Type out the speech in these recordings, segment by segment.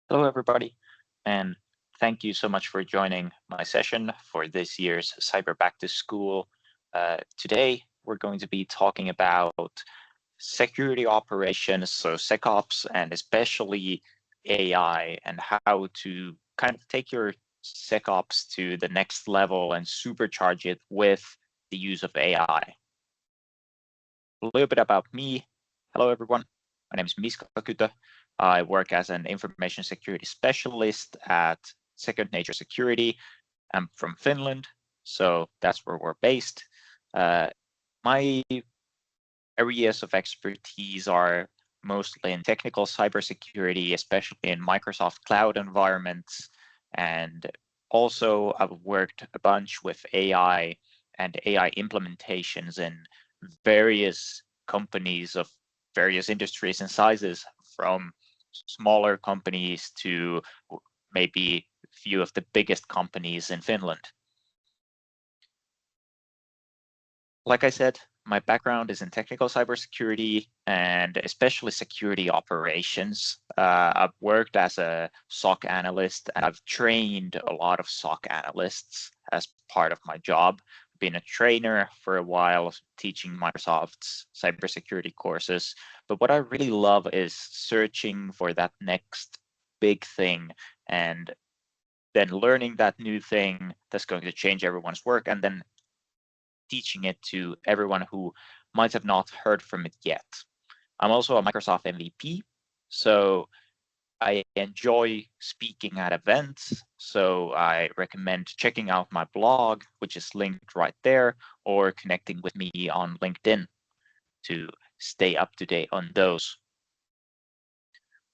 Hello, everybody, and thank you so much for joining my session for this year's Cyber Back to School. Today, we're going to be talking about security operations, so SecOps, and especially AI, and how to kind of take your SecOps to the next level and supercharge it with the use of AI. A little bit about me. Hello, everyone. My name is Miska. I work as an information security specialist at Second Nature Security. I'm from Finland, so that's where we're based. My areas of expertise are mostly in technical cybersecurity, especially in Microsoft cloud environments. And also, I've worked a bunch with AI and AI implementations in various companies of various industries and sizes, from smaller companies to maybe a few of the biggest companies in Finland. Like I said, my background is in technical cybersecurity and especially security operations. I've worked as a SOC analyst, and I've trained a lot of SOC analysts as part of my job. Been a trainer for a while, teaching Microsoft's cybersecurity courses. But what I really love is searching for that next big thing and then learning that new thing that's going to change everyone's work, and then teaching it to everyone who might have not heard from it yet. I'm also a Microsoft MVP, so I enjoy speaking at events. So I recommend checking out my blog, which is linked right there, or connecting with me on LinkedIn to stay up to date on those.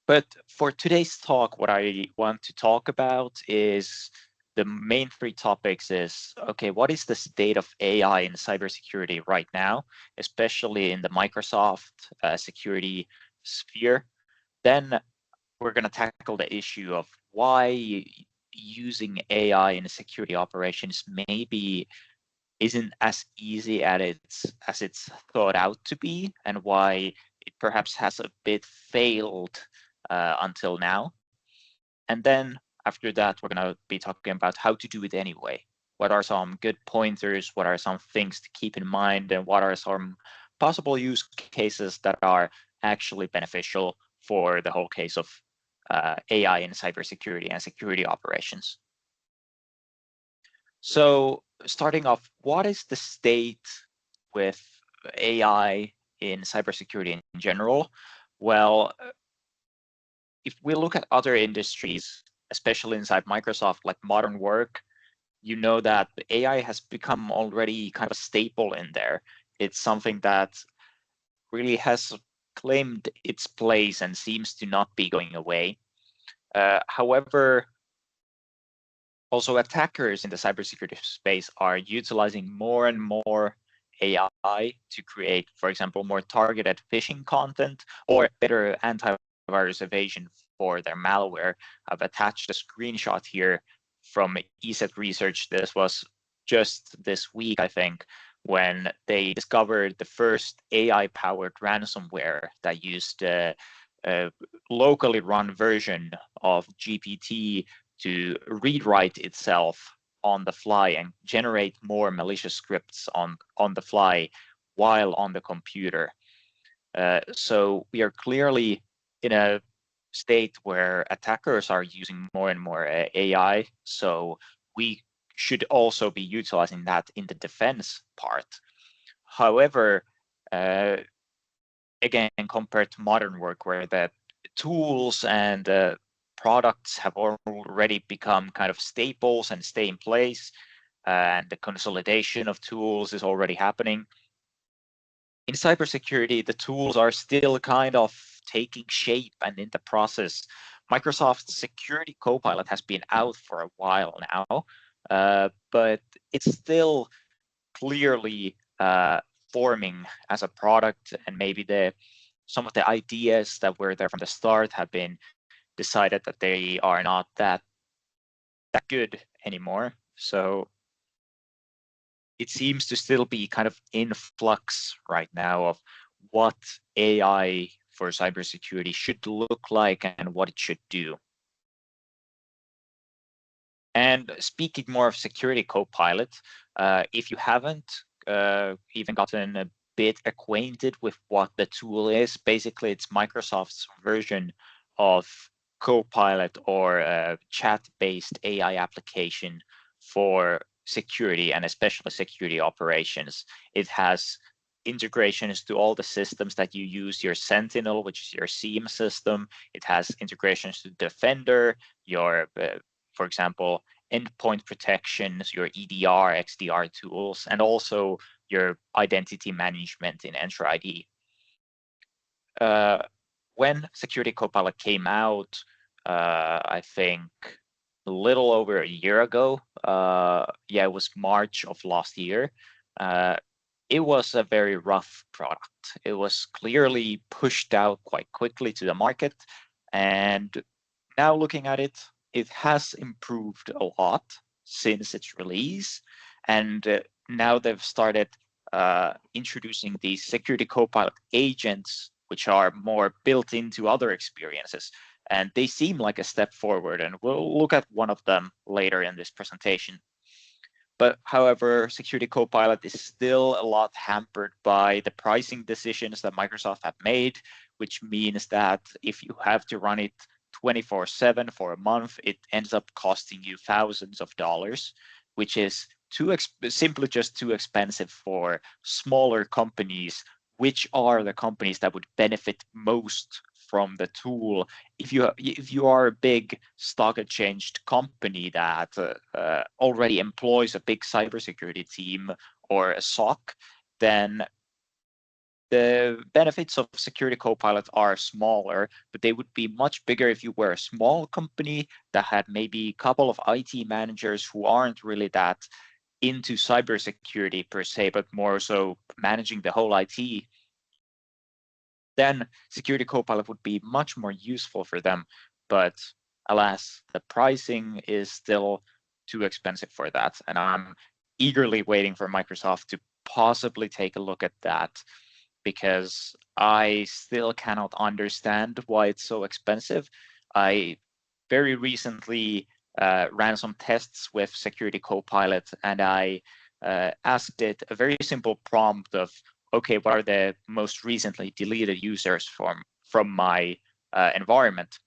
But for today's talk, what I want to talk about is the main three topics is, okay, what is the state of AI in cybersecurity right now, especially in the Microsoft security sphere? Then we're going to tackle the issue of why using AI in security operations maybe isn't as easy as it's thought out to be, and why it perhaps has a bit failed until now. And then after that, we're going to be talking about how to do it anyway. What are some good pointers? What are some things to keep in mind? And what are some possible use cases that are actually beneficial for the whole case of AI in cybersecurity and security operations? So starting off, what is the state with AI in cybersecurity in general? Well, if we look at other industries, especially inside Microsoft, like modern work, you know that AI has become already kind of a staple in there. It's something that really has claimed its place and seems to not be going away. However, also attackers in the cybersecurity space are utilizing more and more AI to create, for example, more targeted phishing content or better antivirus evasion for their malware. I've attached a screenshot here from ESET research. This was just this week, I think, when they discovered the first AI-powered ransomware that used a locally run version of GPT to rewrite itself on the fly and generate more malicious scripts on the fly while on the computer. So we are clearly in a state where attackers are using more and more AI. So we should also be utilizing that in the defense part. However, again, compared to modern work, where the tools and products have already become kind of staples and stay in place, and the consolidation of tools is already happening. In cybersecurity, the tools are still kind of taking shape, and in the process, Microsoft's Security Copilot has been out for a while now, but it's still clearly forming as a product, and maybe some of the ideas that were there from the start have been decided that they are not that good anymore. So it seems to still be kind of in flux right now of what AI for cybersecurity should look like and what it should do. And speaking more of Security Copilot, if you haven't even gotten a bit acquainted with what the tool is, basically it's Microsoft's version of Copilot or a chat-based AI application for security and especially security operations. It has integrations to all the systems that you use, your Sentinel, which is your SIEM system. It has integrations to Defender, your for example, endpoint protections, your EDR, XDR tools, and also your identity management in Entra ID. When Security Copilot came out, I think a little over a year ago, yeah, it was March of last year, it was a very rough product. It was clearly pushed out quite quickly to the market. And now looking at it, it has improved a lot since its release. And now they've started introducing these Security Copilot agents, which are more built into other experiences. And they seem like a step forward. And we'll look at one of them later in this presentation. But however, Security Copilot is still a lot hampered by the pricing decisions that Microsoft have made, which means that if you have to run it 24/7 for a month, it ends up costing you thousands of dollars, which is simply just too expensive for smaller companies, which are the companies that would benefit most from the tool. If you are a big stock exchange company that already employs a big cybersecurity team or a SOC, then the benefits of Security Copilot are smaller, but they would be much bigger if you were a small company that had maybe a couple of IT managers who aren't really that into cybersecurity per se, but more so managing the whole IT. Then Security Copilot would be much more useful for them. But alas, the pricing is still too expensive for that. And I'm eagerly waiting for Microsoft to possibly take a look at that, because I still cannot understand why it's so expensive. I very recently ran some tests with Security Copilot, and I asked it a very simple prompt of, okay, what are the most recently deleted users from my environment?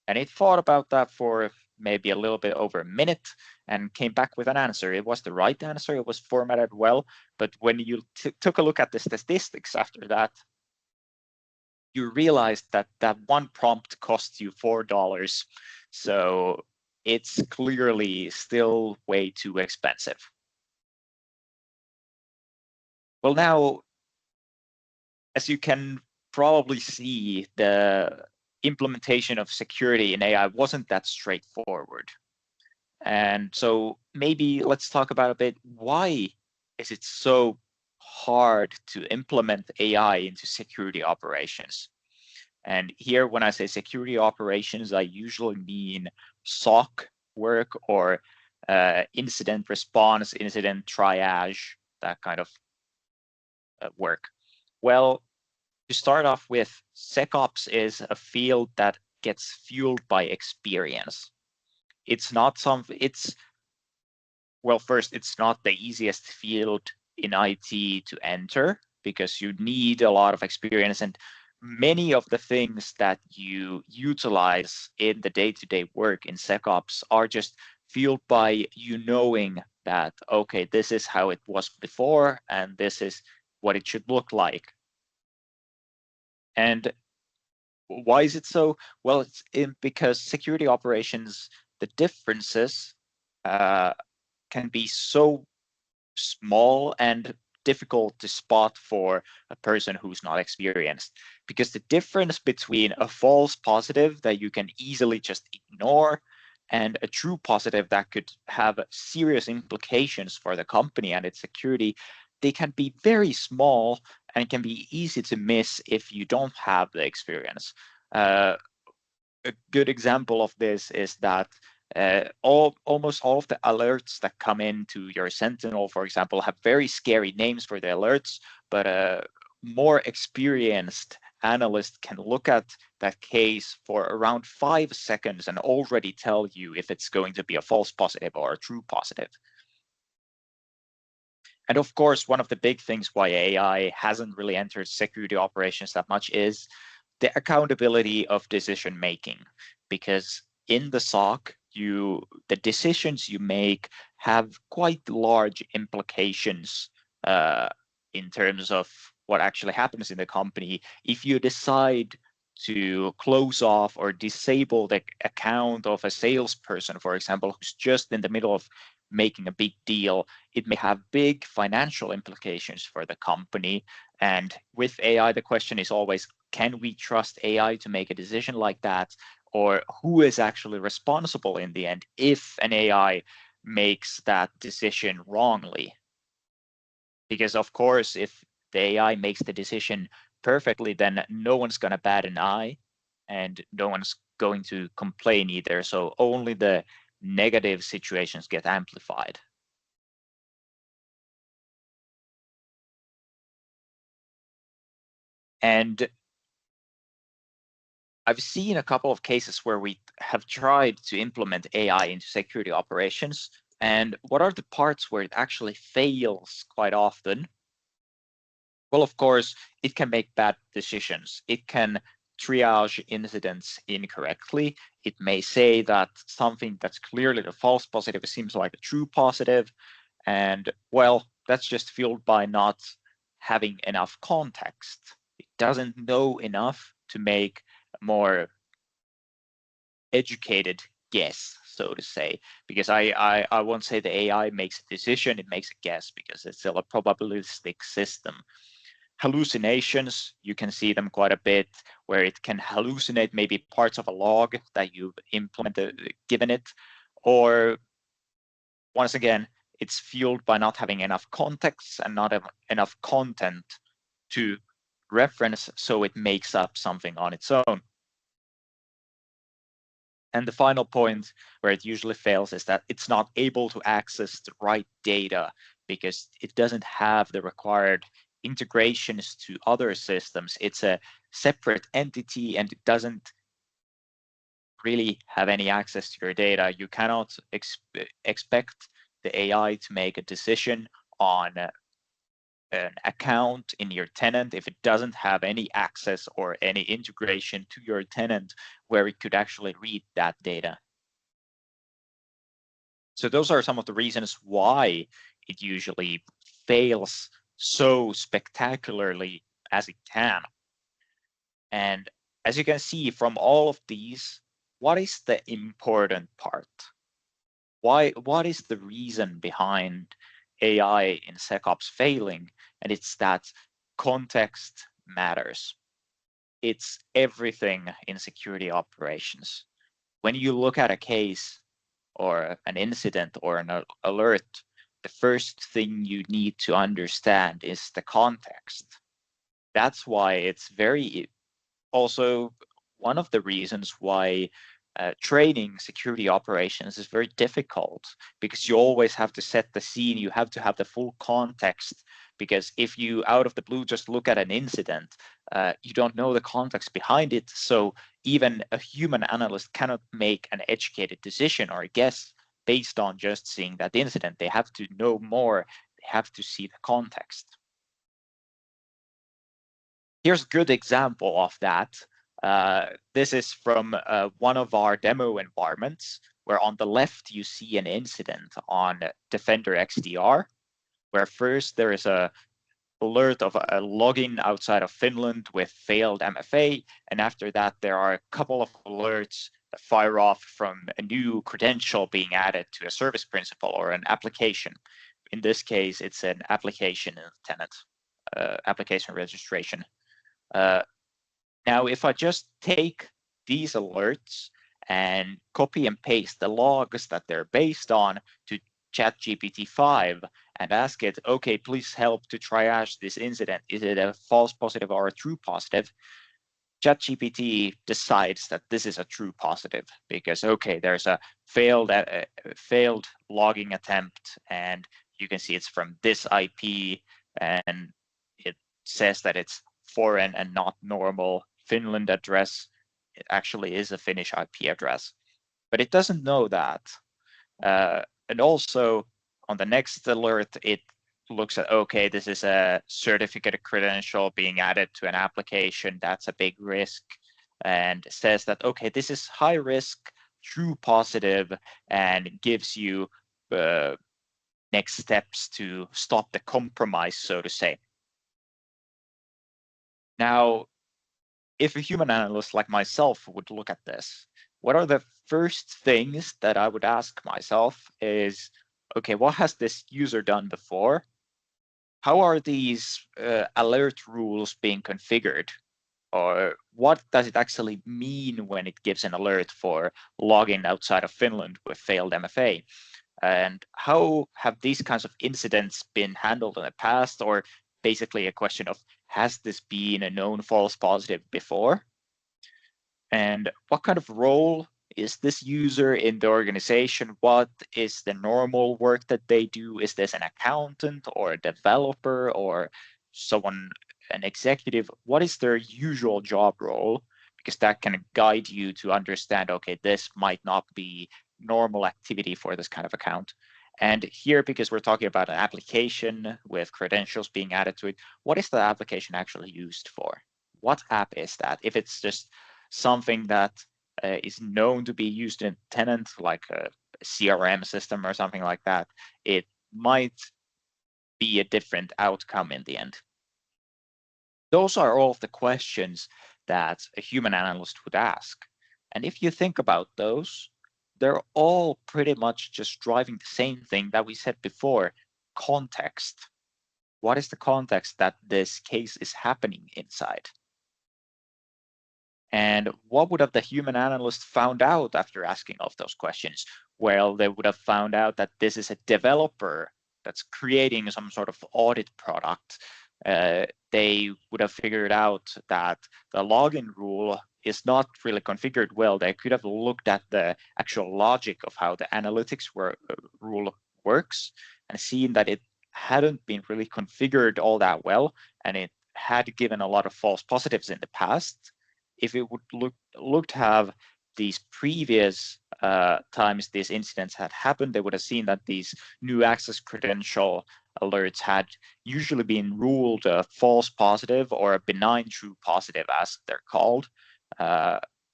And it thought about that for maybe a little bit over a minute and came back with an answer. It was the right answer. It was formatted well. But when you took a look at the statistics after that, you realize that that one prompt cost you $4. So it's clearly still way too expensive. Well, now, as you can probably see, the implementation of security in AI wasn't that straightforward. And so maybe let's talk about a bit, why is it so hard to implement AI into security operations? And here, when I say security operations, I usually mean SOC work or incident response, incident triage, that kind of work. Well, to start off with, SecOps is a field that gets fueled by experience. It's not something, well, first, it's not the easiest field in IT to enter because you need a lot of experience, and many of the things that you utilize in the day-to-day work in SecOps are just fueled by you knowing that, okay, this is how it was before, and this is what it should look like. And why is it so? Well, it's because security operations, the differences can be so small and difficult to spot for a person who's not experienced, because the difference between a false positive that you can easily just ignore and a true positive that could have serious implications for the company and its security, they can be very small and can be easy to miss if you don't have the experience. A good example of this is that almost all of the alerts that come into your Sentinel, for example, have very scary names for the alerts, but a more experienced analyst can look at that case for around 5 seconds and already tell you if it's going to be a false positive or a true positive. And of course, one of the big things why AI hasn't really entered security operations that much is the accountability of decision making, because in the SOC, the decisions you make have quite large implications in terms of what actually happens in the company. If you decide to close off or disable the account of a salesperson, for example, who's just in the middle of making a big deal, it may have big financial implications for the company. And with AI, the question is always, can we trust AI to make a decision like that? Or who is actually responsible in the end if an AI makes that decision wrongly? Because of course, if the AI makes the decision perfectly, then no one's going to bat an eye and no one's going to complain either. So only the negative situations get amplified. And I've seen a couple of cases where we have tried to implement AI into security operations. And what are the parts where it actually fails quite often? Well, of course, it can make bad decisions. It can triage incidents incorrectly. It may say that something that's clearly a false positive seems like a true positive. And well, that's just fueled by not having enough context. It doesn't know enough to make a more educated guess, so to say, because I won't say the AI makes a decision, it makes a guess because it's still a probabilistic system. Hallucinations, you can see them quite a bit, where it can hallucinate maybe parts of a log that you've implemented, given it, or once again, it's fueled by not having enough context and not enough content to reference, so it makes up something on its own. And the final point where it usually fails is that it's not able to access the right data because it doesn't have the required integrations to other systems. It's a separate entity and it doesn't really have any access to your data. You cannot expect the AI to make a decision on an account in your tenant if it doesn't have any access or any integration to your tenant where it could actually read that data. So those are some of the reasons why it usually fails so spectacularly as it can. And as you can see from all of these, what is the important part? What is the reason behind AI in SecOps failing? And it's that context matters. It's everything in security operations. When you look at a case or an incident or an alert, the first thing you need to understand is the context. That's why it's very also one of the reasons why training security operations is very difficult, because you always have to set the scene. You have to have the full context, because if you out of the blue just look at an incident, you don't know the context behind it. So even a human analyst cannot make an educated decision or a guess based on just seeing that incident. They have to know more. They have to see the context. Here's a good example of that. This is from one of our demo environments, where on the left you see an incident on Defender XDR, where first there is a alert of a login outside of Finland with failed MFA, and after that there are a couple of alerts that fire off from a new credential being added to a service principal or an application. In this case, it's an application tenant, application registration. Now, if I just take these alerts and copy and paste the logs that they're based on to ChatGPT-5 and ask it, okay, please help to triage this incident. Is it a false positive or a true positive? ChatGPT decides that this is a true positive because, okay, there's a failed logging attempt, and you can see it's from this IP, and it says that it's foreign and not normal Finland address. It actually is a Finnish IP address, but it doesn't know that. And also on the next alert, it looks at, okay, this is a certificate credential being added to an application. That's a big risk. And says that, okay, this is high risk, true positive, and gives you next steps to stop the compromise, so to say. Now, if a human analyst like myself would look at this, what are the first things that I would ask myself is, okay, what has this user done before? How are these alert rules being configured? Or what does it actually mean when it gives an alert for login outside of Finland with failed MFA? And how have these kinds of incidents been handled in the past? Or basically a question of, has this been a known false positive before? And what kind of role is this user in the organization? What is the normal work that they do? Is this an accountant or a developer or someone, an executive? What is their usual job role? Because that can guide you to understand, okay, this might not be normal activity for this kind of account. And here, because we're talking about an application with credentials being added to it, what is the application actually used for? What app is that? If it's just something that is known to be used in tenant, like a CRM system or something like that, it might be a different outcome in the end. Those are all of the questions that a human analyst would ask. And if you think about those, they're all pretty much just driving the same thing that we said before, context. What is the context that this case is happening inside? And what would have the human analyst found out after asking of those questions? Well, they would have found out that this is a developer that's creating some sort of audit product. They would have figured out that the login rule is not really configured well. They could have looked at the actual logic of how the analytics rule works and seen that it hadn't been really configured all that well, and it had given a lot of false positives in the past. If it would look to have these previous times these incidents had happened, they would have seen that these new access credential alerts had usually been ruled a false positive or a benign true positive, as they're called.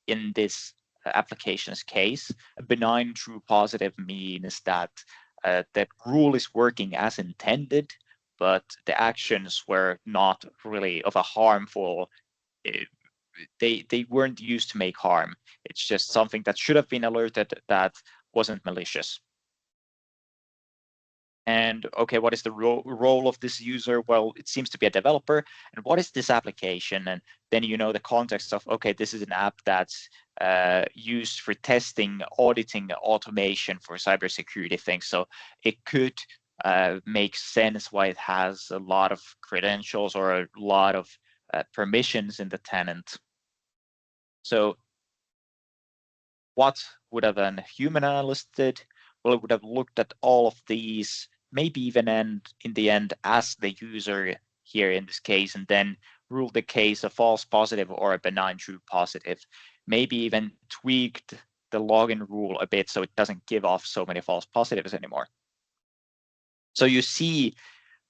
In this application's case, a benign true positive means that the rule is working as intended, but the actions were not really of a harmful they weren't used to make harm. It's just something that should have been alerted that wasn't malicious. And okay, what is the role of this user? Well, it seems to be a developer. And what is this application? And then you know the context of, okay, this is an app that's used for testing, auditing, automation for cybersecurity things. So it could make sense why it has a lot of credentials or a lot of permissions in the tenant. So what would have a human analyst did? Well, it would have looked at all of these, maybe even in the end as the user here in this case, and then ruled the case a false positive or a benign true positive. Maybe even tweaked the login rule a bit so it doesn't give off so many false positives anymore. So you see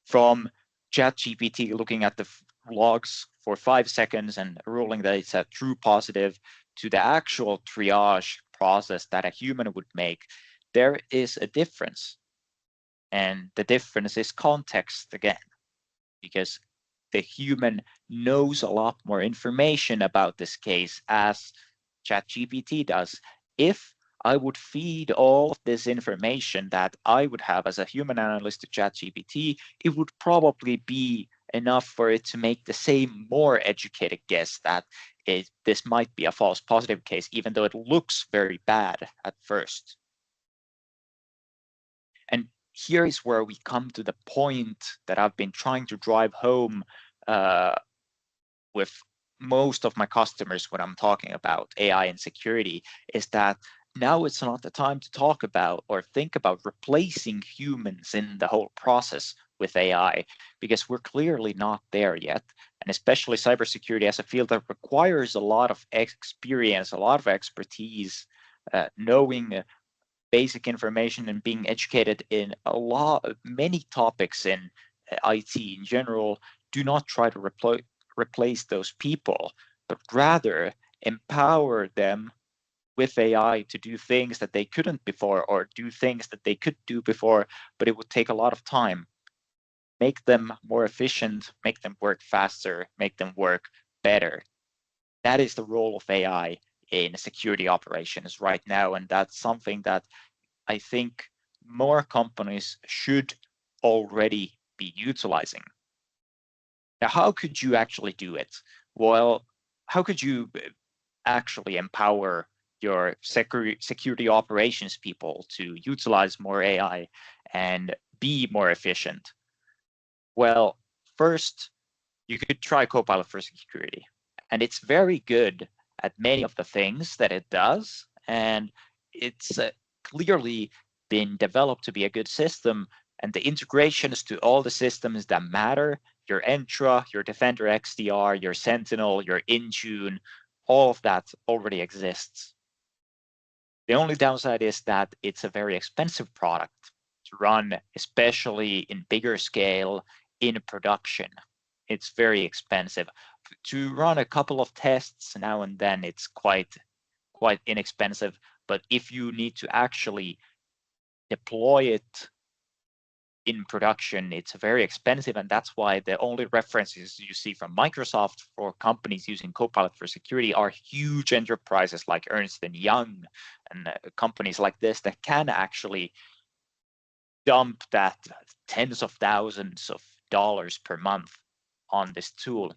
from ChatGPT looking at the logs for 5 seconds and ruling that it's a true positive to the actual triage process that a human would make, there is a difference. And the difference is context again, because the human knows a lot more information about this case as ChatGPT does. If I would feed all of this information that I would have as a human analyst to ChatGPT, it would probably be enough for it to make the same more educated guess that this might be a false positive case, even though it looks very bad at first. And here is where we come to the point that I've been trying to drive home with most of my customers when I'm talking about AI and security, is that now it's not the time to talk about or think about replacing humans in the whole process with AI, because we're clearly not there yet. And especially cybersecurity as a field that requires a lot of experience, a lot of expertise, knowing basic information and being educated in many topics in IT in general. Do not try to replace those people, but rather empower them with AI to do things that they couldn't before, or do things that they could do before, but it would take a lot of time. Make them more efficient, make them work faster, make them work better. That is the role of AI in security operations right now, and that's something that I think more companies should already be utilizing. Now, how could you actually do it? Well, how could you actually empower your security operations people to utilize more AI and be more efficient? Well, first, you could try Copilot for Security. And it's very good at many of the things that it does. And it's clearly been developed to be a good system. And the integrations to all the systems that matter, your Entra, your Defender XDR, your Sentinel, your Intune, all of that already exists. The only downside is that it's a very expensive product to run, especially in bigger scale in production. It's very expensive. To run a couple of tests now and then, it's quite inexpensive. But if you need to actually deploy it in production, it's very expensive, and that's why the only references you see from Microsoft for companies using Copilot for Security are huge enterprises like Ernst & Young and companies like this that can actually dump that tens of thousands of dollars per month on this tool.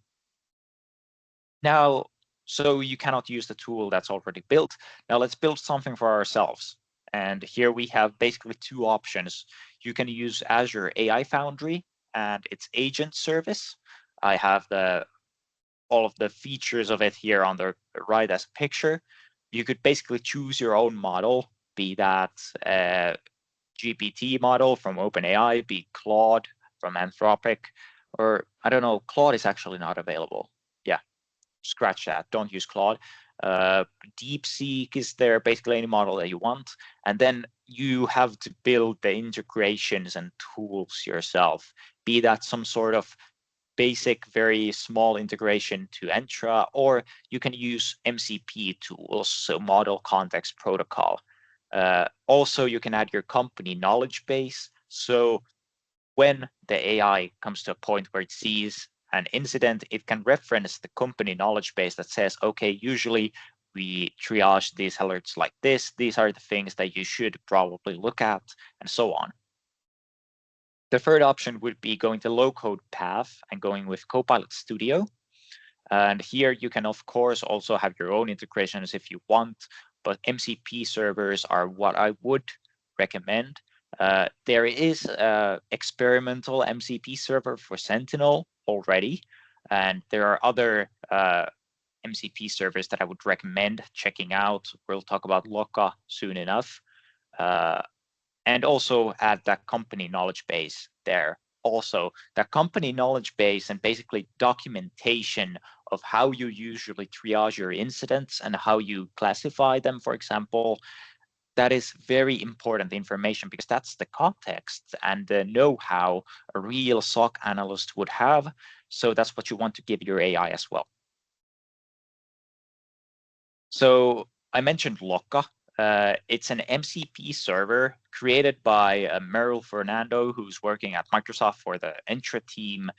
Now, so you cannot use the tool that's already built. Now let's build something for ourselves. And here we have basically two options. You can use Azure AI Foundry and its agent service. I have all of the features of it here on the right as a picture. You could basically choose your own model, be that GPT model from OpenAI, be Claude from Anthropic, or I don't know, Claude is actually not available. Yeah, scratch that. Don't use Claude. DeepSeek is there, basically any model that you want. And then you have to build the integrations and tools yourself, be that some sort of basic, very small integration to Entra, or you can use MCP tools, so Model Context Protocol. Also, you can add your company knowledge base. So when the AI comes to a point where it sees an incident, it can reference the company knowledge base that says, okay, usually we triage these alerts like this. These are the things that you should probably look at, and so on. The third option would be going the low-code path and going with Copilot Studio. And here you can, of course, also have your own integrations if you want, but MCP servers are what I would recommend. There is an experimental MCP server for Sentinel already, and there are other MCP servers that I would recommend checking out. We'll talk about Loka soon enough. And also add that company knowledge base there. Also, that company knowledge base and basically documentation of how you usually triage your incidents and how you classify them, for example, that is very important information because that's the context and the know-how a real SOC analyst would have. So that's what you want to give your AI as well. So I mentioned Loka. It's an MCP server created by Meryl Fernando, who's working at Microsoft for the Entra team.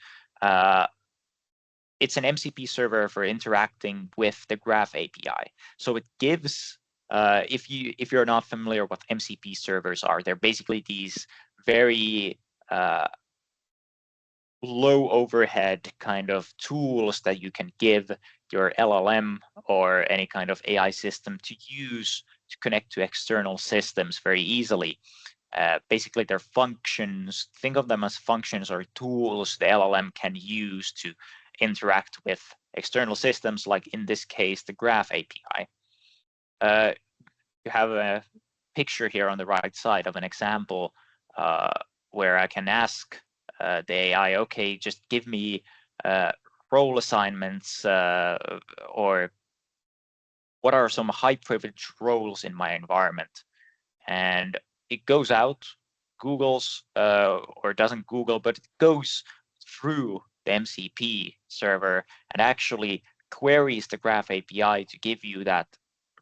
It's an MCP server for interacting with the Graph API. So it gives, if you're not familiar what MCP servers are, they're basically these very low overhead kind of tools that you can give your LLM or any kind of AI system to use to connect to external systems very easily. Basically, they're functions. Think of them as functions or tools the LLM can use to interact with external systems, like in this case, the Graph API. You have a picture here on the right side of an example where I can ask the AI, okay, just give me role assignments or what are some high privilege roles in my environment? And it goes out, Googles or doesn't Google, but it goes through the MCP server and actually queries the Graph API to give you that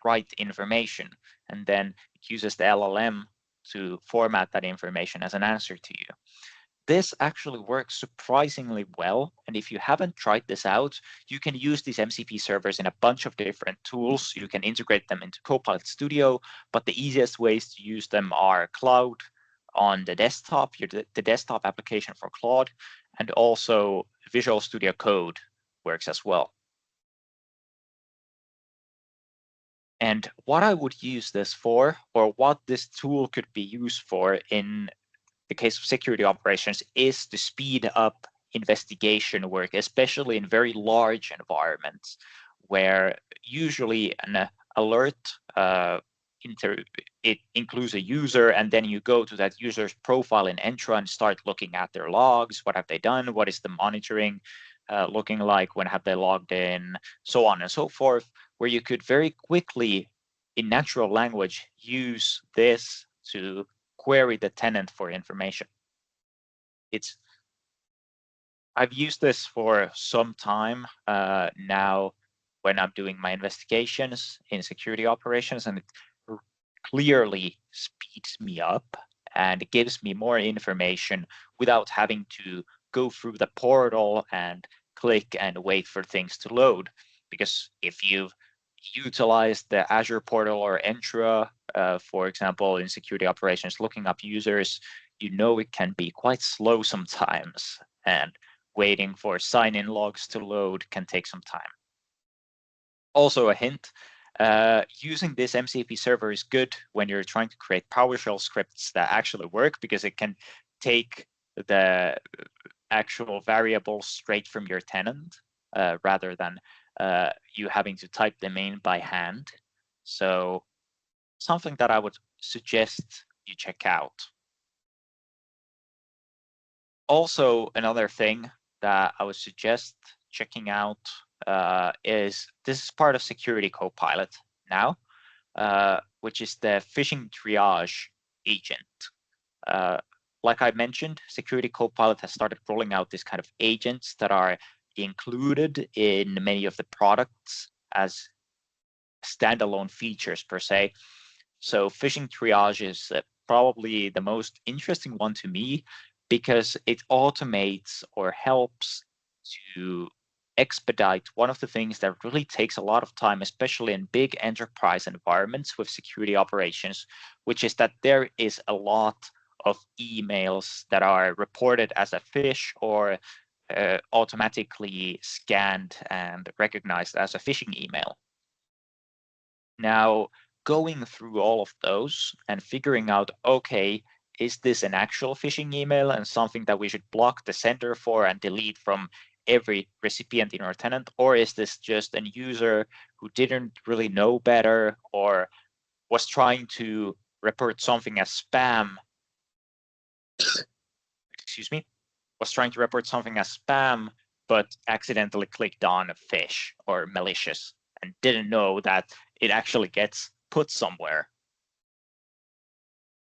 right information. And then it uses the LLM to format that information as an answer to you. This actually works surprisingly well. And if you haven't tried this out, you can use these MCP servers in a bunch of different tools. You can integrate them into Copilot Studio, but the easiest ways to use them are Cloud on the desktop, the desktop application for Claude, and also Visual Studio Code works as well. And what I would use this for, or what this tool could be used for in the case of security operations, is to speed up investigation work, especially in very large environments where usually an alert it includes a user, and then you go to that user's profile in Entra and start looking at their logs. What have they done? What is the monitoring looking like? When have they logged in? So on and so forth, where you could very quickly, in natural language, use this to query the tenant for information. I've used this for some time now when I'm doing my investigations in security operations, and it clearly speeds me up and gives me more information without having to go through the portal and click and wait for things to load. Because if you've utilized the Azure portal or Entra, for example, in security operations, looking up users, you know it can be quite slow sometimes, and waiting for sign-in logs to load can take some time. Also a hint, using this MCP server is good when you're trying to create PowerShell scripts that actually work, because it can take the actual variables straight from your tenant rather than you having to type them in by hand. So something that I would suggest you check out. Also, another thing that I would suggest checking out is this is part of Security Copilot now, which is the phishing triage agent. Like I mentioned, Security Copilot has started rolling out this kind of agents that are included in many of the products as standalone features per se. So phishing triage is probably the most interesting one to me, because it automates or helps to expedite one of the things that really takes a lot of time, especially in big enterprise environments with security operations, which is that there is a lot of emails that are reported as a phish or automatically scanned and recognized as a phishing email. Now, going through all of those and figuring out, okay, is this an actual phishing email and something that we should block the sender for and delete from every recipient in our tenant? Or is this just a user who didn't really know better or was trying to report something as spam? Excuse me, was trying to report something as spam, but accidentally clicked on a phish or malicious and didn't know that it actually gets put somewhere.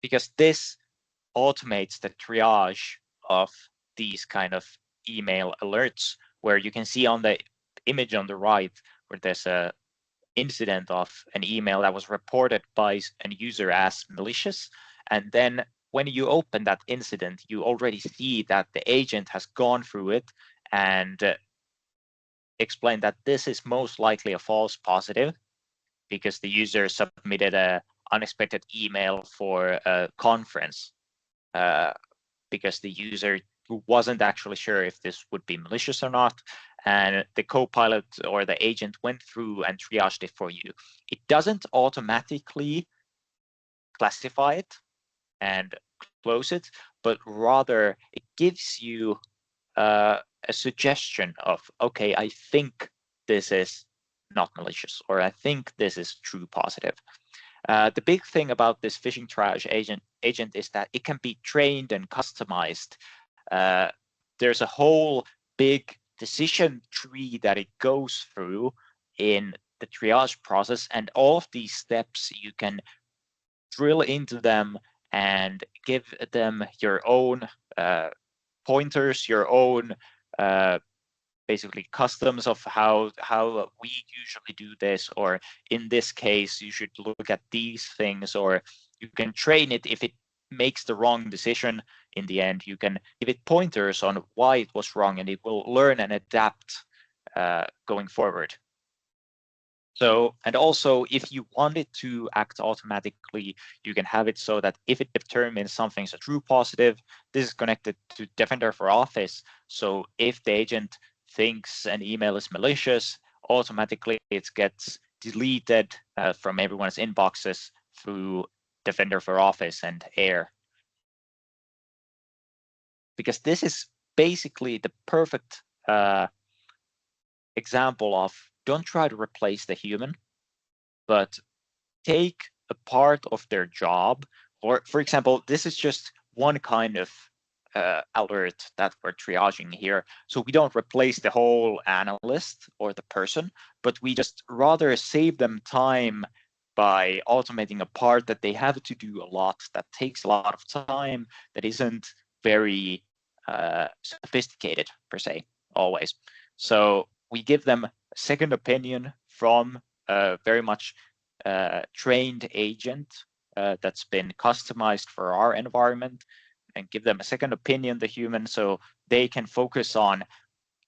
Because this automates the triage of these kind of email alerts, where you can see on the image on the right where there's a incident of an email that was reported by a user as malicious. And then when you open that incident, you already see that the agent has gone through it and explained that this is most likely a false positive, because the user submitted an unexpected email for a conference because the user wasn't actually sure if this would be malicious or not. And the Copilot or the agent went through and triaged it for you. It doesn't automatically classify it and close it, but rather it gives you a suggestion of, okay, I think this is not malicious, or I think this is true positive. The big thing about this phishing triage agent is that it can be trained and customized there's a whole big decision tree that it goes through in the triage process, and all of these steps you can drill into them and give them your own pointers, your own basically customs of how we usually do this, or in this case you should look at these things, or you can train it if it makes the wrong decision. In the end, you can give it pointers on why it was wrong, and it will learn and adapt going forward. So, and also, if you want it to act automatically, you can have it so that if it determines something's a true positive, this is connected to Defender for Office. So if the agent thinks an email is malicious, automatically it gets deleted from everyone's inboxes through Defender for Office and AIR. Because this is basically the perfect example of don't try to replace the human, but take a part of their job. Or, for example, this is just one kind of alert that we're triaging here. So we don't replace the whole analyst or the person, but we just rather save them time by automating a part that they have to do a lot, that takes a lot of time, that isn't very sophisticated per se, always. So we give them a second opinion from a very much trained agent that's been customized for our environment, and give them a second opinion, the human, so they can focus on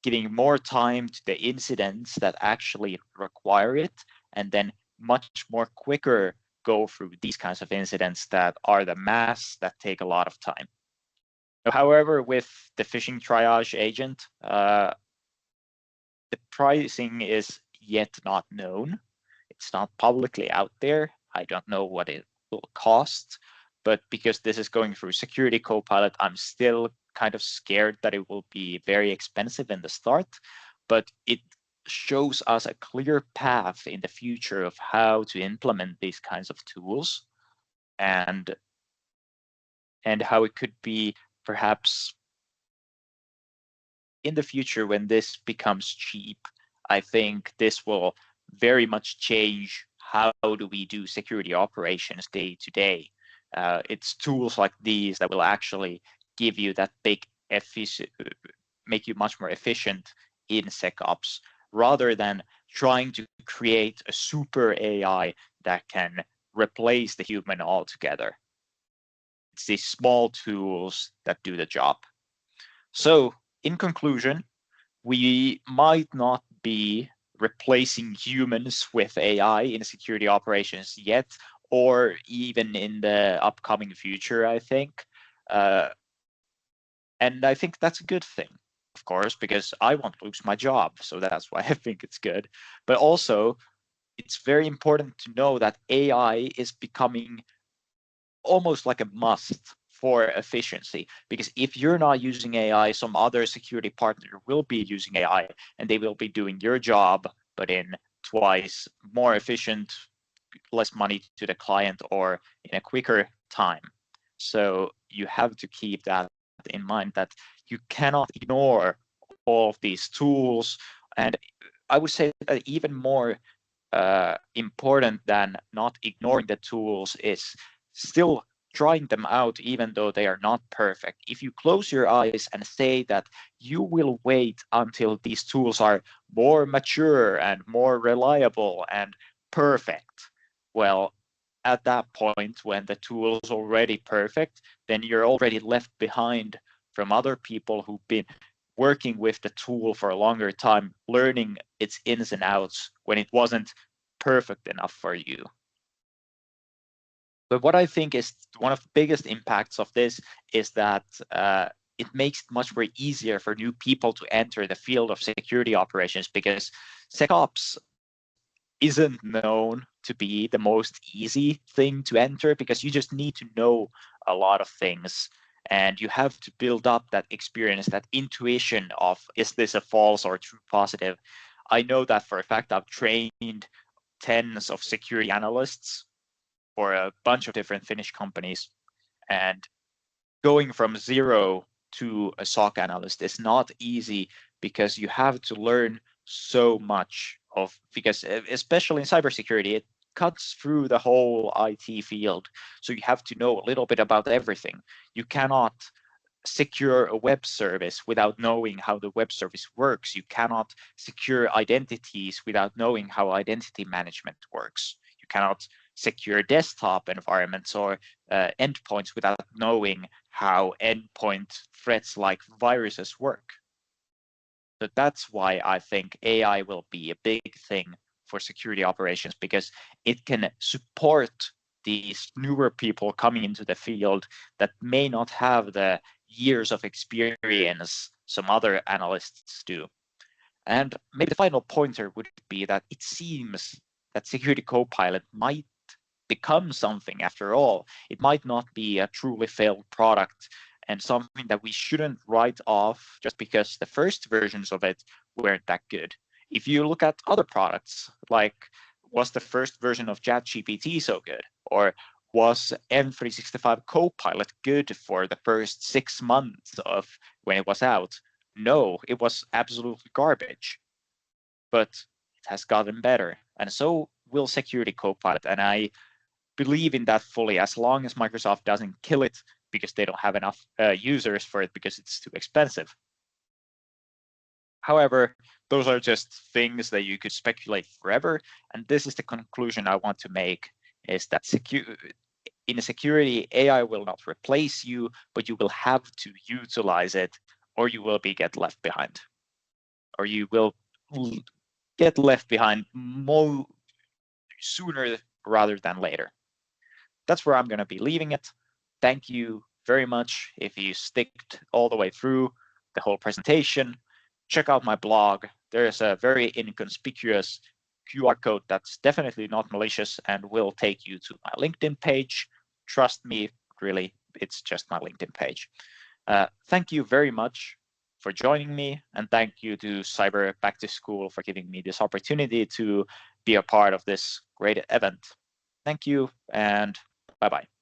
giving more time to the incidents that actually require it, and then much more quicker go through these kinds of incidents that are the mass that take a lot of time. However, with the phishing triage agent, the pricing is yet not known. It's not publicly out there. I don't know what it will cost, but because this is going through Security Copilot, I'm still kind of scared that it will be very expensive in the start, but it shows us a clear path in the future of how to implement these kinds of tools, and how it could be perhaps in the future when this becomes cheap. I think this will very much change how do we do security operations day to day. It's tools like these that will actually give you that big make you much more efficient in SecOps, rather than trying to create a super AI that can replace the human altogether. It's these small tools that do the job. So in conclusion, we might not be replacing humans with AI in security operations yet, or even in the upcoming future, I think. And I think that's a good thing, of course, because I won't lose my job. So that's why I think it's good. But also, it's very important to know that AI is becoming almost like a must for efficiency, because if you're not using AI, some other security partner will be using AI, and they will be doing your job, but in twice more efficient, less money to the client, or in a quicker time. So you have to keep that in mind, that you cannot ignore all of these tools. And I would say that even more important than not ignoring the tools is still trying them out, even though they are not perfect. If you close your eyes and say that you will wait until these tools are more mature and more reliable and perfect, well, at that point, when the tool is already perfect, then you're already left behind from other people who've been working with the tool for a longer time, learning its ins and outs when it wasn't perfect enough for you. But what I think is one of the biggest impacts of this is that it makes it much more easier for new people to enter the field of security operations, because SecOps isn't known to be the most easy thing to enter, because you just need to know a lot of things, and you have to build up that experience, that intuition of, is this a false or true positive? I know that for a fact. I've trained tens of security analysts for a bunch of different Finnish companies, and going from zero to a SOC analyst is not easy, because you have to learn so much because especially in cybersecurity, it cuts through the whole IT field. So you have to know a little bit about everything. You cannot secure a web service without knowing how the web service works. You cannot secure identities without knowing how identity management works. You cannot secure desktop environments or endpoints without knowing how endpoint threats like viruses work. So that's why I think AI will be a big thing for security operations, because it can support these newer people coming into the field that may not have the years of experience some other analysts do. And maybe the final pointer would be that it seems that Security Copilot might become something after all. It might not be a truly failed product and something that we shouldn't write off just because the first versions of it weren't that good. If you look at other products, like, was the first version of ChatGPT so good? Or was M365 Copilot good for the first 6 months of when it was out? No, it was absolutely garbage. But it has gotten better. And so will Security Copilot. And I believe in that fully, as long as Microsoft doesn't kill it because they don't have enough users for it because it's too expensive. However, those are just things that you could speculate forever. And this is the conclusion I want to make, is that in security, AI will not replace you, but you will have to utilize it, or you will get left behind. Or you will get left behind more sooner rather than later. That's where I'm going to be leaving it. Thank you very much if you sticked all the way through the whole presentation. Check out my blog. There's a very inconspicuous QR code that's definitely not malicious and will take you to my LinkedIn page. Trust me, really, it's just my LinkedIn page. Thank you very much for joining me, and thank you to Cyber Back to School for giving me this opportunity to be a part of this great event. Thank you, and bye-bye.